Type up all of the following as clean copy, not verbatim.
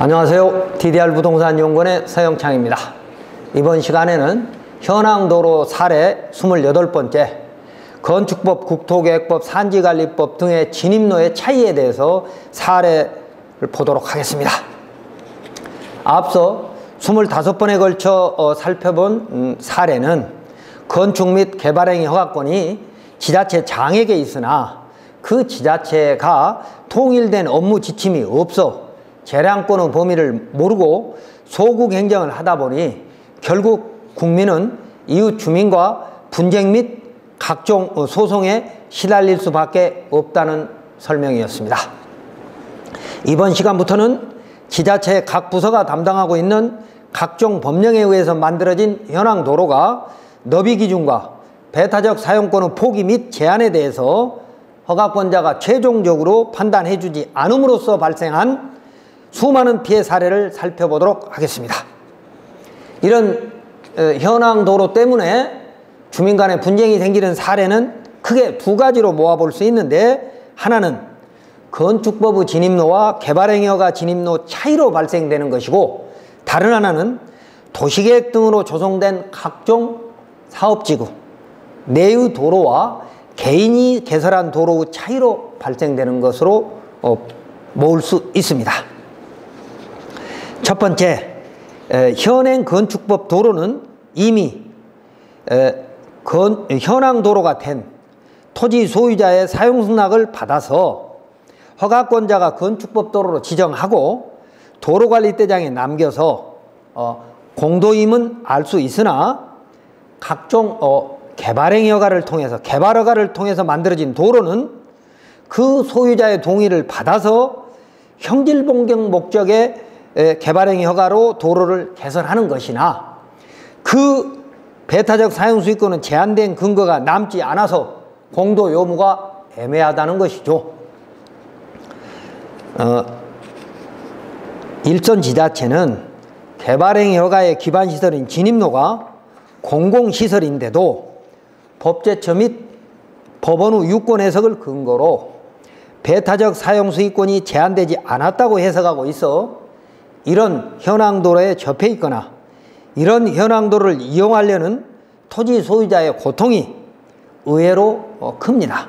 안녕하세요. DDR 부동산 연구원의 서영창입니다. 이번 시간에는 현황도로 사례 28번째, 건축법, 국토계획법, 산지관리법 등의 진입로의 차이에 대해서 사례를 보도록 하겠습니다. 앞서 25번에 걸쳐 살펴본 사례는 건축 및 개발행위 허가권이 지자체 장에게 있으나 그 지자체가 통일된 업무 지침이 없어 재량권의 범위를 모르고 소국 행정을 하다 보니 결국 국민은 이웃 주민과 분쟁 및 각종 소송에 시달릴 수밖에 없다는 설명이었습니다. 이번 시간부터는 지자체 각 부서가 담당하고 있는 각종 법령에 의해서 만들어진 현황도로가 너비 기준과 배타적 사용권의 포기 및 제한에 대해서 허가권자가 최종적으로 판단해주지 않음으로써 발생한 수많은 피해 사례를 살펴보도록 하겠습니다. 이런 현황도로 때문에 주민 간의 분쟁이 생기는 사례는 크게 두 가지로 모아볼 수 있는데, 하나는 건축법의 진입로와 개발행위허가 진입로 차이로 발생되는 것이고, 다른 하나는 도시계획 등으로 조성된 각종 사업지구 내의 도로와 개인이 개설한 도로의 차이로 발생되는 것으로 모을 수 있습니다. 첫 번째, 현행 건축법 도로는 이미 현황도로가 된 토지 소유자의 사용승낙을 받아서 허가권자가 건축법 도로로 지정하고 도로관리대장에 남겨서 공도임은 알 수 있으나, 각종 개발행위 허가를 통해서, 개발허가를 통해서 만들어진 도로는 그 소유자의 동의를 받아서 형질변경 목적의 개발행위 허가로 도로를 개설하는 것이나, 그 배타적 사용수익권은 제한된 근거가 남지 않아서 공도 요무가 애매하다는 것이죠. 일선 지자체는 개발행위 허가의 기반시설인 진입로가 공공시설인데도 법제처 및 법원의 유권 해석을 근거로 배타적 사용수익권이 제한되지 않았다고 해석하고 있어 이런 현황도로에 접해 있거나 이런 현황도로를 이용하려는 토지 소유자의 고통이 의외로 큽니다.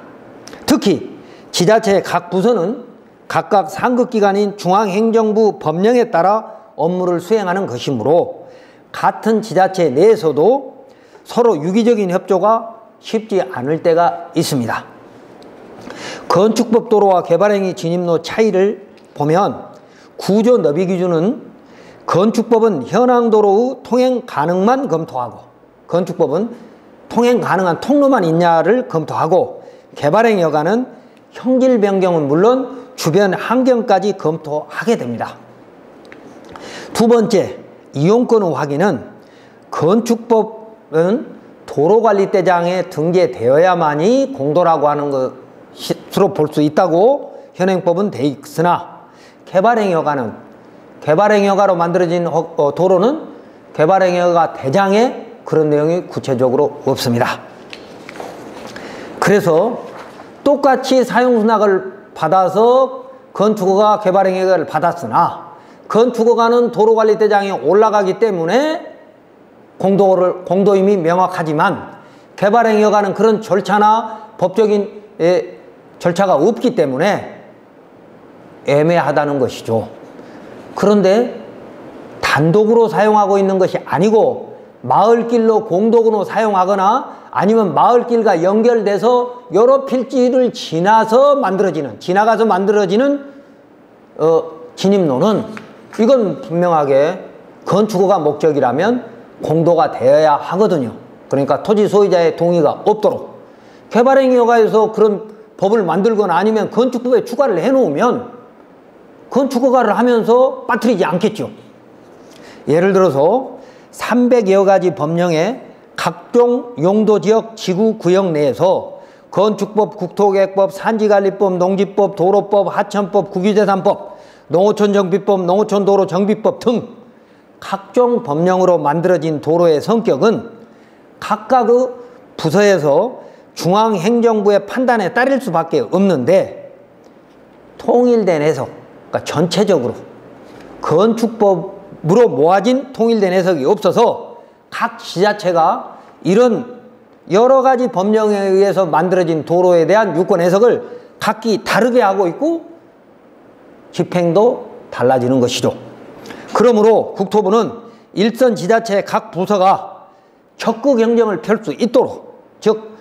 특히 지자체의 각 부서는 각각 상급기관인 중앙행정부 법령에 따라 업무를 수행하는 것이므로 같은 지자체 내에서도 서로 유기적인 협조가 쉽지 않을 때가 있습니다. 건축법 도로와 개발행위 진입로 차이를 보면, 구조 너비 기준은 건축법은 현황도로의 통행 가능만 검토하고, 건축법은 통행 가능한 통로만 있냐를 검토하고, 개발행위 허가는 형질 변경은 물론 주변 환경까지 검토하게 됩니다. 두 번째, 이용권의 확인은 건축법은 도로관리대장에 등재되어야만이 공도라고 하는 것으로 볼 수 있다고 현행법은 돼 있으나, 개발행위 허가는, 개발행위 허가로 만들어진 도로는 개발행위 허가 대장에 그런 내용이 구체적으로 없습니다. 그래서 똑같이 사용승낙을 받아서 건축허가, 개발행위 허가를 받았으나 건축허가는 도로관리대장에 올라가기 때문에 공도임이 명확하지만 개발행위 허가는 그런 절차나 법적인 절차가 없기 때문에 애매하다는 것이죠. 그런데 단독으로 사용하고 있는 것이 아니고 마을길로 공도로 사용하거나 아니면 마을길과 연결돼서 여러 필지를 지나가서 만들어지는 진입로는, 이건 분명하게 건축허가 목적이라면 공도가 되어야 하거든요. 그러니까 토지 소유자의 동의가 없도록 개발행위 허가에서 그런 법을 만들거나 아니면 건축법에 추가를 해놓으면 건축허가를 하면서 빠뜨리지 않겠죠. 예를 들어서 300여 가지 법령의 각종 용도지역 지구구역 내에서 건축법, 국토계획법, 산지관리법, 농지법, 도로법, 하천법, 국유재산법, 농어촌정비법, 농어촌도로정비법 등 각종 법령으로 만들어진 도로의 성격은 각각의 부서에서 중앙행정부의 판단에 따를 수밖에 없는데, 통일된 해석, 그러니까 전체적으로 건축법으로 모아진 통일된 해석이 없어서 각 지자체가 이런 여러 가지 법령에 의해서 만들어진 도로에 대한 유권 해석을 각기 다르게 하고 있고 집행도 달라지는 것이죠. 그러므로 국토부는 일선 지자체 각 부서가 적극 행정을 펼 수 있도록, 즉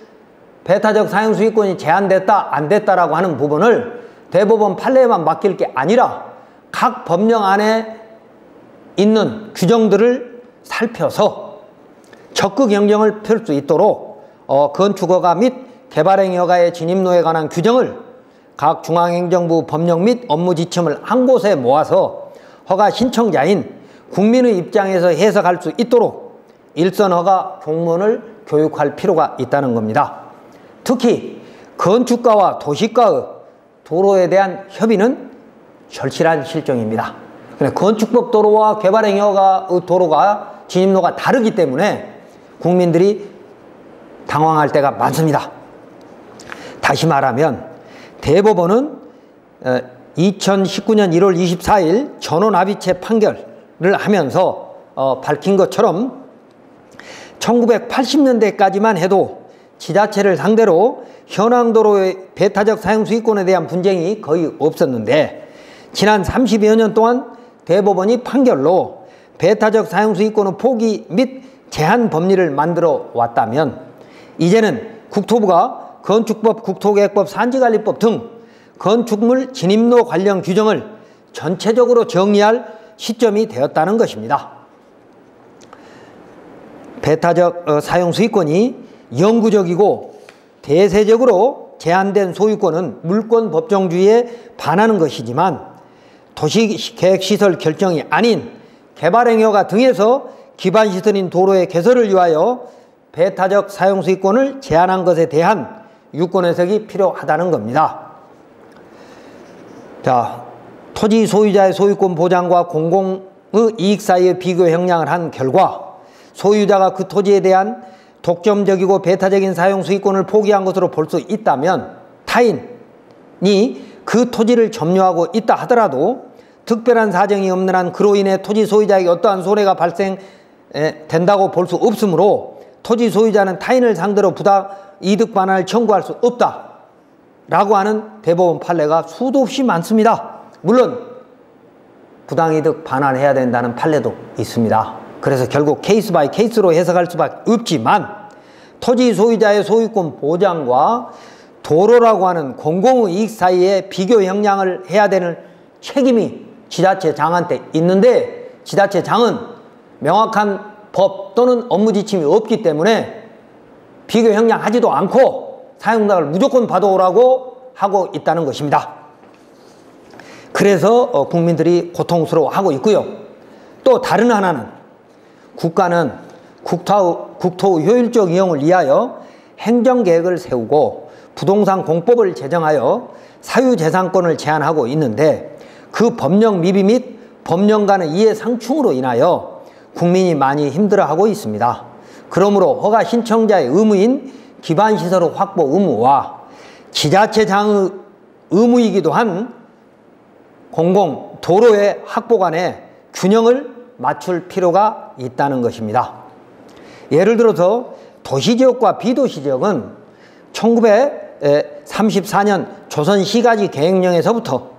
배타적 사용수익권이 제한됐다 안 됐다라고 하는 부분을 대법원 판례에만 맡길 게 아니라 각 법령 안에 있는 규정들을 살펴서 적극 행정을 펼 수 있도록 건축허가 및 개발행위허가의 진입로에 관한 규정을 각 중앙행정부 법령 및 업무 지침을 한 곳에 모아서 허가 신청자인 국민의 입장에서 해석할 수 있도록 일선 허가 공무원을 교육할 필요가 있다는 겁니다. 특히 건축가와 도시가의 도로에 대한 협의는 절실한 실정입니다. 건축법 도로와 개발행위허가의 도로가 진입로가 다르기 때문에 국민들이 당황할 때가 많습니다. 다시 말하면 대법원은 2019년 1월 24일 전원합의체 판결을 하면서 밝힌 것처럼 1980년대까지만 해도 지자체를 상대로 현황도로의 배타적 사용수익권에 대한 분쟁이 거의 없었는데 지난 30여 년 동안 대법원이 판결로 배타적 사용수익권의 포기 및 제한 법리를 만들어 왔다면 이제는 국토부가 건축법, 국토계획법, 산지관리법 등 건축물 진입로 관련 규정을 전체적으로 정리할 시점이 되었다는 것입니다. 배타적 사용수익권이 영구적이고 대세적으로 제한된 소유권은 물권 법정주의에 반하는 것이지만 도시계획시설 결정이 아닌 개발행위허가 등에서 기반시설인 도로의 개설을 위하여 배타적 사용수익권을 제한한 것에 대한 유권해석이 필요하다는 겁니다. 자, 토지 소유자의 소유권 보장과 공공의 이익 사이의 비교 형량을 한 결과 소유자가 그 토지에 대한 독점적이고 배타적인 사용수익권을 포기한 것으로 볼 수 있다면 타인이 그 토지를 점유하고 있다 하더라도 특별한 사정이 없는 한 그로 인해 토지 소유자에게 어떠한 손해가 발생된다고 볼 수 없으므로 토지 소유자는 타인을 상대로 부당이득 반환을 청구할 수 없다라고 하는 대법원 판례가 수도 없이 많습니다. 물론 부당이득 반환해야 된다는 판례도 있습니다. 그래서 결국 케이스 바이 케이스로 해석할 수밖에 없지만 토지 소유자의 소유권 보장과 도로라고 하는 공공의 이익 사이에 비교 형량을 해야 되는 책임이 지자체장한테 있는데 지자체장은 명확한 법 또는 업무 지침이 없기 때문에 비교 형량하지도 않고 사용락을 무조건 받아오라고 하고 있다는 것입니다. 그래서 국민들이 고통스러워하고 있고요. 또 다른 하나는 국가는 국토의 효율적 이용을 위하여 행정계획을 세우고 부동산 공법을 제정하여 사유재산권을 제한하고 있는데 그 법령 미비 및 법령 간의 이해 상충으로 인하여 국민이 많이 힘들어하고 있습니다. 그러므로 허가 신청자의 의무인 기반시설의 확보 의무와 지자체장의 의무이기도 한 공공 도로의 확보 간의 균형을 맞출 필요가 있다는 것입니다. 예를 들어서 도시지역과 비도시지역은 1934년 조선시가지 계획령에서부터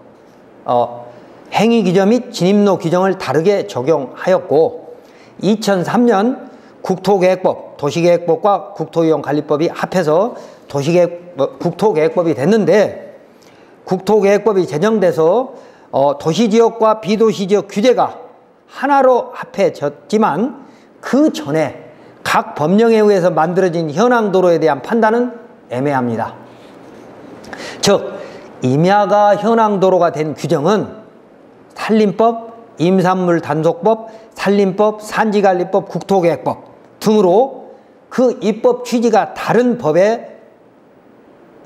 행위규정 및 진입로 규정을 다르게 적용하였고 2003년 국토계획법, 도시계획법과 국토이용관리법이 합해서 국토계획법이 됐는데 국토계획법이 제정돼서 도시지역과 비도시지역 규제가 하나로 합해졌지만 그 전에 각 법령에 의해서 만들어진 현황도로에 대한 판단은 애매합니다. 즉 임야가 현황도로가 된 규정은 산림법, 임산물단속법, 산림법, 산지관리법, 국토계획법 등으로 그 입법 취지가 다른 법에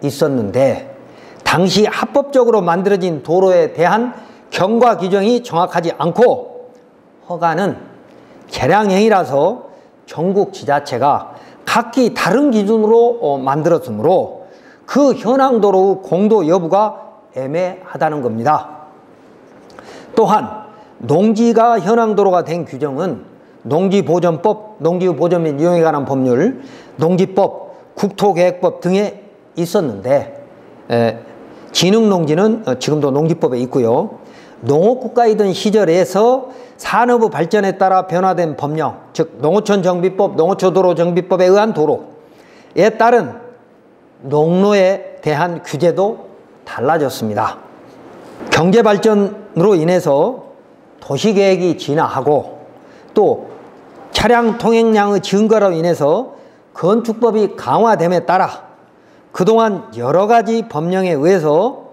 있었는데 당시 합법적으로 만들어진 도로에 대한 경과 규정이 정확하지 않고 허가는 계량행위라서 전국 지자체가 각기 다른 기준으로 만들었으므로 그 현황도로의 공도 여부가 애매하다는 겁니다. 또한 농지가 현황도로가 된 규정은 농지보전법, 농지보전 및 이용에 관한 법률, 농지법, 국토계획법 등에 있었는데 진흥농지는 지금도 농지법에 있고요. 농업국가이던 시절에서 산업의 발전에 따라 변화된 법령, 즉 농어촌정비법, 농어촌도로정비법에 의한 도로에 따른 농로에 대한 규제도 달라졌습니다. 경제발전으로 인해서 도시계획이 진화하고 또 차량 통행량의 증가로 인해서 건축법이 강화됨에 따라 그동안 여러 가지 법령에 의해서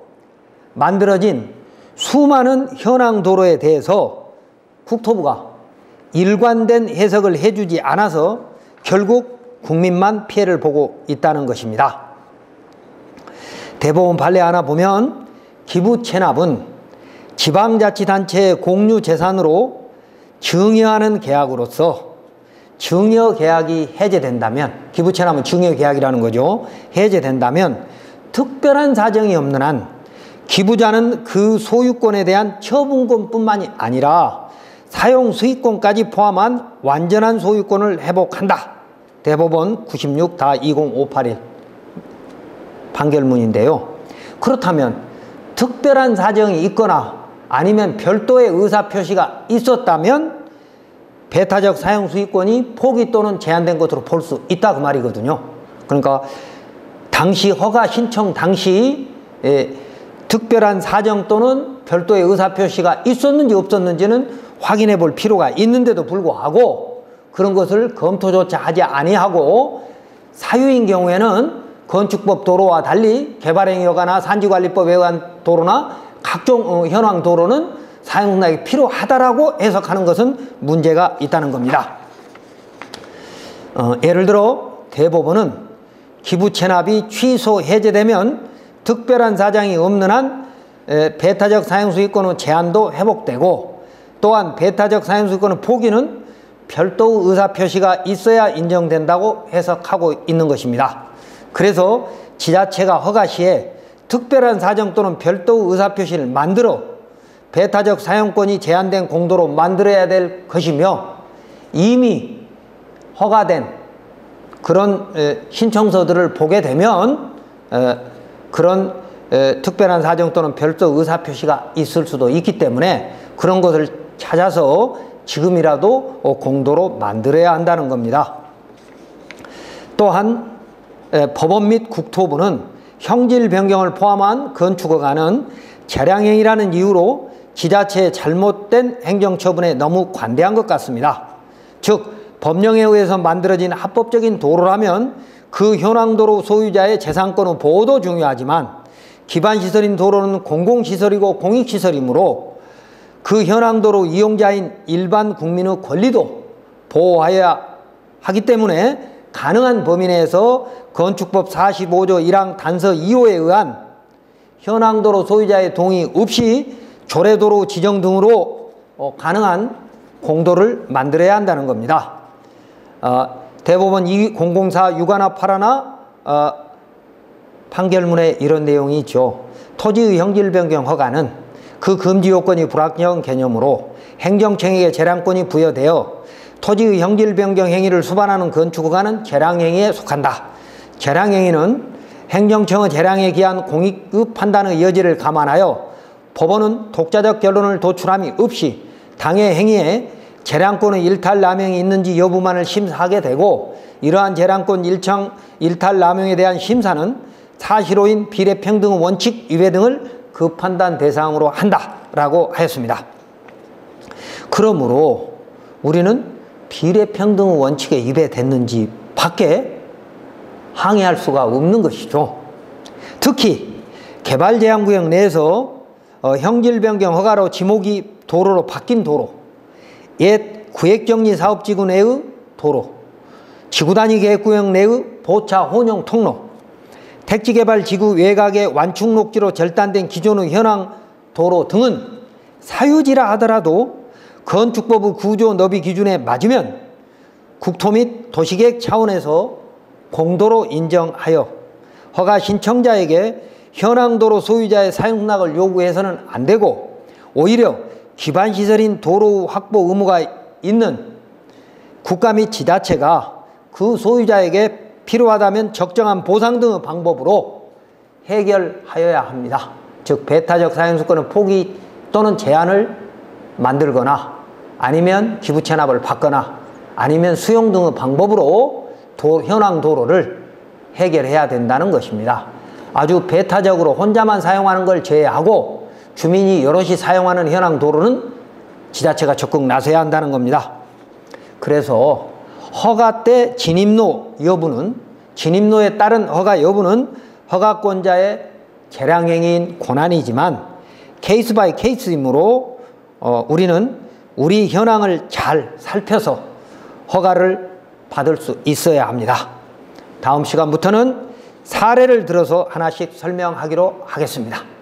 만들어진 수많은 현황도로에 대해서 국토부가 일관된 해석을 해주지 않아서 결국 국민만 피해를 보고 있다는 것입니다. 대법원 판례 하나 보면 기부채납은 지방자치단체의 공유재산으로 증여하는 계약으로서 증여계약이 해제된다면, 기부채납은 증여계약이라는 거죠. 해제된다면 특별한 사정이 없는 한 기부자는 그 소유권에 대한 처분권뿐만이 아니라 사용수익권까지 포함한 완전한 소유권을 회복한다. 대법원 96-20581 판결문인데요. 그렇다면 특별한 사정이 있거나 아니면 별도의 의사표시가 있었다면 배타적 사용수익권이 포기 또는 제한된 것으로 볼 수 있다 그 말이거든요. 그러니까 당시 허가 신청 당시 특별한 사정 또는 별도의 의사표시가 있었는지 없었는지는 확인해 볼 필요가 있는데도 불구하고 그런 것을 검토조차 하지 아니하고 사유인 경우에는 건축법 도로와 달리 개발행위허가나 산지관리법에 의한 도로나 각종 현황 도로는 사용승낙이 필요하다라고 해석하는 것은 문제가 있다는 겁니다. 예를 들어 대법원은 기부채납이 취소 해제되면 특별한 사정이 없는 한 배타적 사용수익권의 제한도 회복되고 또한 배타적 사용수익권의 포기는 별도의 의사표시가 있어야 인정된다고 해석하고 있는 것입니다. 그래서 지자체가 허가 시에 특별한 사정 또는 별도의 의사표시를 만들어 배타적 사용권이 제한된 공도로 만들어야 될 것이며 이미 허가된 그런 신청서들을 보게 되면 그런 특별한 사정 또는 별도 의사표시가 있을 수도 있기 때문에 그런 것을 찾아서 지금이라도 공도로 만들어야 한다는 겁니다. 또한 법원 및 국토부는 형질 변경을 포함한 건축허가는 재량행위라는 이유로 지자체의 잘못된 행정처분에 너무 관대한 것 같습니다. 즉 법령에 의해서 만들어진 합법적인 도로라면 그 현황도로 소유자의 재산권의 보호도 중요하지만 기반시설인 도로는 공공시설이고 공익시설이므로 그 현황도로 이용자인 일반 국민의 권리도 보호해야 하기 때문에 가능한 범위 내에서 건축법 45조 1항 단서 2호에 의한 현황도로 소유자의 동의 없이 조례도로 지정 등으로 가능한 공도를 만들어야 한다는 겁니다. 대법원 2004 6하나 8하나 판결문에 이런 내용이 있죠. 토지의 형질 변경 허가는 그 금지 요건이 불확정 개념으로 행정청에게 재량권이 부여되어 토지의 형질 변경 행위를 수반하는 건축허가는 재량행위에 속한다. 재량행위는 행정청의 재량에 기한 공익의 판단의 여지를 감안하여 법원은 독자적 결론을 도출함이 없이 당해 행위에 재량권의 일탈 남용이 있는지 여부만을 심사하게 되고 이러한 재량권 일탈 남용에 대한 심사는 사실호인 비례평등 원칙 위배 등을 그 판단 대상으로 한다라고 하였습니다. 그러므로 우리는 비례평등 원칙에 위배됐는지 밖에 항의할 수가 없는 것이죠. 특히 개발제한구역 내에서 형질 변경 허가로 지목이 도로로 바뀐 도로, 옛 구획정리사업지구 내의 도로, 지구단위 계획구역 내의 보차 혼용 통로, 택지개발지구 외곽의 완충녹지로 절단된 기존의 현황 도로 등은 사유지라 하더라도 건축법의 구조 너비 기준에 맞으면 국토 및 도시계획 차원에서 공도로 인정하여 허가 신청자에게 현황도로 소유자의 사용승낙을 요구해서는 안 되고 오히려 기반시설인 도로 확보 의무가 있는 국가 및 지자체가 그 소유자에게 필요하다면 적정한 보상 등의 방법으로 해결하여야 합니다. 즉 배타적 사용수권의 포기 또는 제한을 만들거나 아니면 기부 체납을 받거나 아니면 수용 등의 방법으로 현황 도로를 해결해야 된다는 것입니다. 아주 배타적으로 혼자만 사용하는 걸 제외하고 주민이 여럿이 사용하는 현황 도로는 지자체가 적극 나서야 한다는 겁니다. 그래서 허가 때 진입로 여부는, 진입로에 따른 허가 여부는 허가권자의 재량행위인 권한이지만 케이스 바이 케이스이므로 우리는 우리 현황을 잘 살펴서 허가를 받을 수 있어야 합니다. 다음 시간부터는 사례를 들어서 하나씩 설명하기로 하겠습니다.